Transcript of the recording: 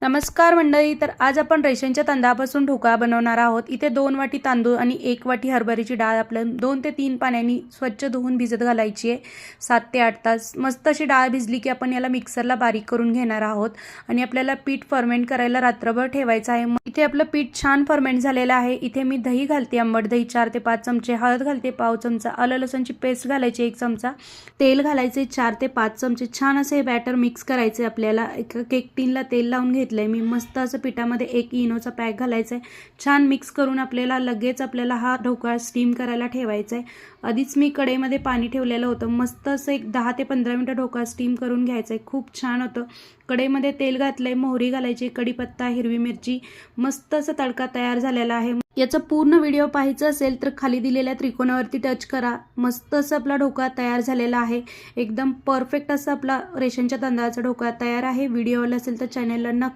नमस्कार मंडळी, तर आज आपण रेशनच्या तांदळापासून ढोकळा बनवणार आहोत। इथे 2 वाटी तांदूळ आणि 1 वाटी हरभऱ्याची डाळ आपल्याला 2 ते 3 पाण्याने स्वच्छ धुवून भिजत घालायची आहे 7 ते 8 तास। मस्त अशी डाळ भिजली की आपण याला मिक्सरला बारीक करून घेणार आहोत आणि आपल्याला पीठ फर्मेंट करायला रात्रभर ठेवायचं आहे। इथे आपलं पीठ छान फर्मेंट झालेलं आहे। इथे मी दही घालते, आंबट दही 4 ते 5 चमचे, हळद घालते पाव चमचा, आलं लसूणची पेस्ट घालायची 1 चमचा, तेल घालायचे 4 ते 5 चमचे। छान असे बॅटर मिक्स करायचे। आपल्याला एक केक टिनला तेल लावून घेतलंय मी। मस्त असं पिठामध्ये 1 इनोचा पॅक घालायचा आहे। छान मिक्स करून आपल्याला हा ढोकळा स्टीम करायला ठेवायचा आहे। आधीच मी कढईमध्ये पाणी ठेवलेलं होतं। मस्त असं एक 10 ते 15 मिनिटं ढोकळा स्टीम करून घ्यायचा आहे। खूप छान होतं। कढईमध्ये तेल घातलंय, मोहरी घालायची, कढीपत्ता, हिरवी मिरची, मस्त असं तडका तयार झालेला आहे। याचा पूर्ण व्हिडिओ पाहायचा असेल तर खाली दिलेल्या त्रिकोणावरती टच करा। मस्त असं आपला ढोकळा तयार झालेला आहे। एकदम परफेक्ट असं आपला रेशनच्या तांदळाचा ढोकळा तयार आहे। व्हिडिओ आवडला असेल तर चॅनलला नक्की